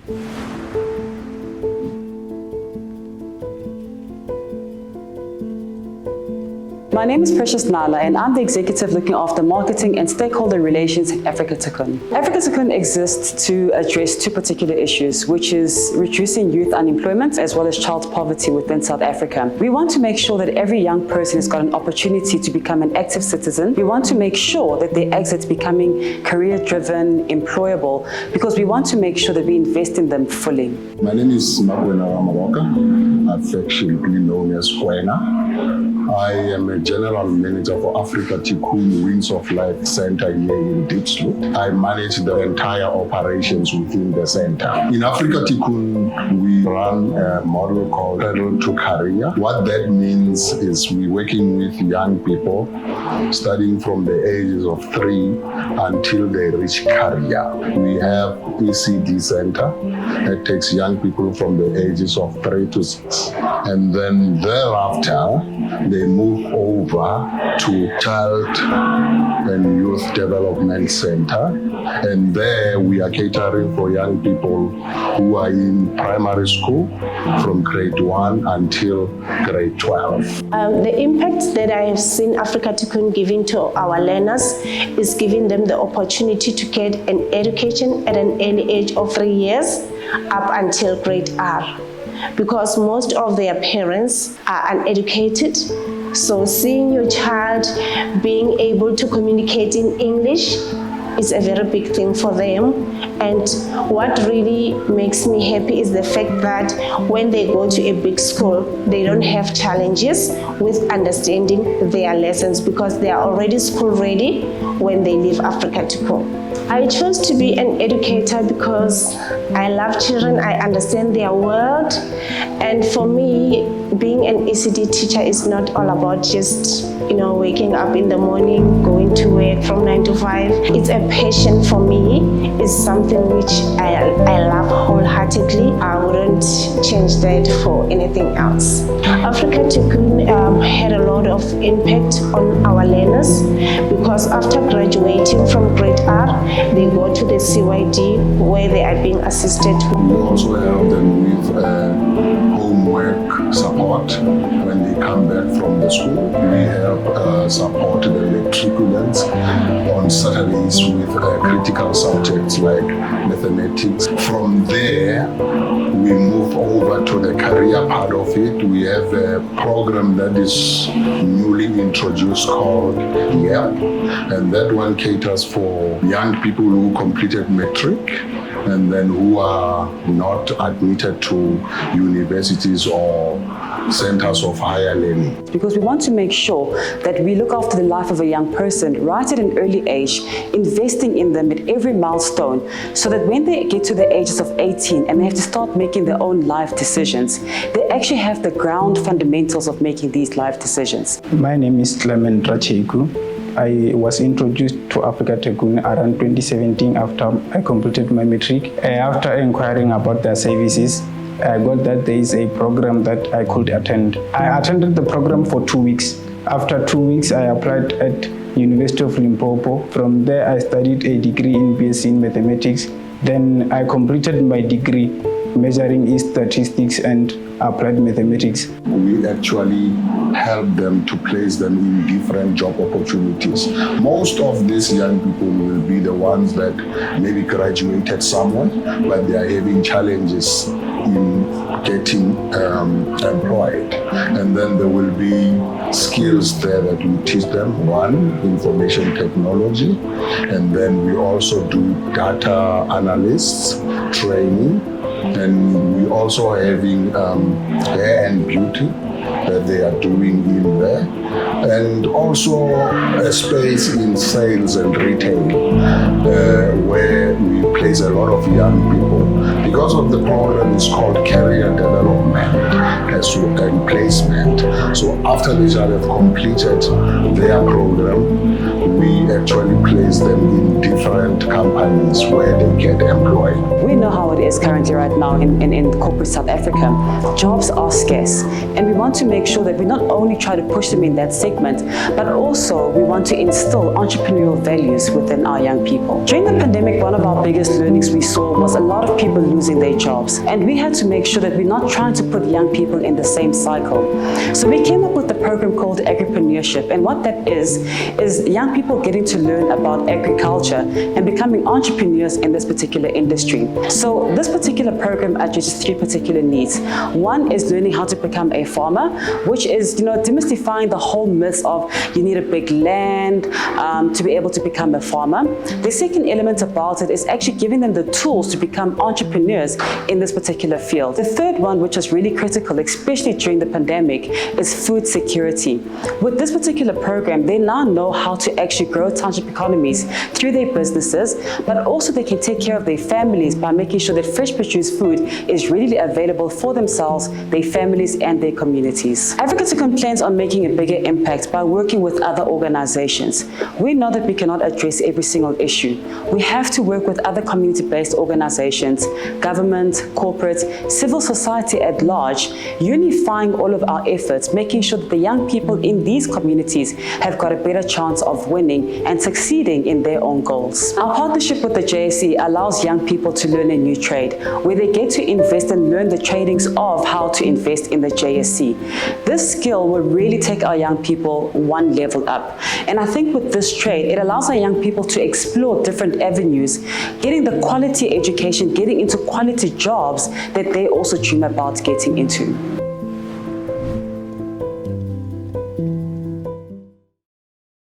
My name is Precious Nala, and I'm the executive looking after marketing and stakeholder relations at Afrika Tikkun. Afrika Tikkun exists to address two particular issues, which is reducing youth unemployment as well as child poverty within South Africa. We want to make sure that every young person has got an opportunity to become an active citizen. We want to make sure that they exit becoming career-driven, employable, because we want to make sure that we invest in them fully. My name is Makwena Ramaboka, affectionately known as Kwena. I am a general manager for Afrika Tikkun Wings of Life Center here in Diepsloot. I manage the entire operations within the center. In Afrika Tikkun, we run a model called Cradle to Career. What that means is we're working with young people studying from the ages of 3 until they reach career. We have ECD Center that takes young people from the ages of 3 to 6. And then thereafter, they move over to Child and Youth Development Center. And there we are catering for young people who are in primary school from grade 1 until grade 12. The impact that I have seen Afrika Tikkun giving to our learners is giving them the opportunity to get an education at an early age of 3 years up until grade R, because most of their parents are uneducated. So seeing your child being able to communicate in English is a very big thing for them. And what really makes me happy is the fact that when they go to a big school, they don't have challenges with understanding their lessons because they are already school ready when they leave Afrika Tikkun. I chose to be an educator because I love children, I understand their world, and for me, being an ECD teacher is not all about just, waking up in the morning, going to work from 9 to 5. It's a passion for me. It's something which I love wholeheartedly. I wouldn't change that for anything else. Afrika Tikkun had a lot of impact on our learners because after graduating from grade R, they go to the CYD where they are being assisted. We also help them with homework support when they come back from the school. We help support the matriculants on Saturdays with critical subjects like mathematics. From there, we move over to the career part of it. We have a program that is newly introduced called YEP, and that one caters for young people who completed matric and then who are not admitted to universities or centers of higher learning. Because we want to make sure that we look after the life of a young person right at an early age, investing in them at every milestone, so that when they get to the ages of 18 and they have to start making their own life decisions, they actually have the ground fundamentals of making these life decisions. My name is Clement Racheku. I was introduced to Afrika Tikkun around 2017 after I completed my matric. After inquiring about their services, I got that there is a program that I could attend. I attended the program for 2 weeks. After 2 weeks, I applied at University of Limpopo. From there, I studied a degree in BSc in mathematics. Then I completed my degree measuring in statistics and applied mathematics. We actually help them to place them in different job opportunities. Most of these young people will be the ones that maybe graduated somewhere, but they are having challenges in getting employed. And then there will be skills there that we teach them. One, information technology, and then we also do data analysts training, and we also having hair and beauty that they are doing in there, and also a space in sales and retail where we place a lot of young people. Because of the program is called career development and placement. So after they shall have completed their program, we actually place them in different companies where they get employed. We know how it is currently right now in corporate South Africa. Jobs are scarce, and we want to make sure that we not only try to push them in that segment, but also we want to instill entrepreneurial values within our young people. During the pandemic, one of our biggest learnings we saw was a lot of people losing their jobs. And we had to make sure that we're not trying to put young people in the same cycle. So we came up with a program called agripreneurship. And what that is young people getting to learn about agriculture and becoming entrepreneurs in this particular industry. So this particular program addresses 3 particular needs. One is learning how to become a farmer, which is, demystifying the whole myth of you need a big land to be able to become a farmer. The second element about it is actually giving them the tools to become entrepreneurs in this particular field. The third one, which is really critical, especially during the pandemic, is food security. With this particular program, they now know how to actually grow township economies through their businesses, but also they can take care of their families by making sure that fresh produced food is readily available for themselves, their families, and their communities. Africa Tikkun plans on making a bigger impact by working with other organizations. We know that we cannot address every single issue. We have to work with other community-based organizations, government, corporate, civil society at large, unifying all of our efforts, making sure that the young people in these communities have got a better chance of winning and succeeding in their own goals. Our partnership with the JSE allows young people to learn a new trade, where they get to invest and learn the tradings of how to invest in the JSE. This skill will really take our young people one level up. And I think with this trade, it allows our young people to explore different avenues, getting the quality education, getting into quality jobs that they also dream about getting into.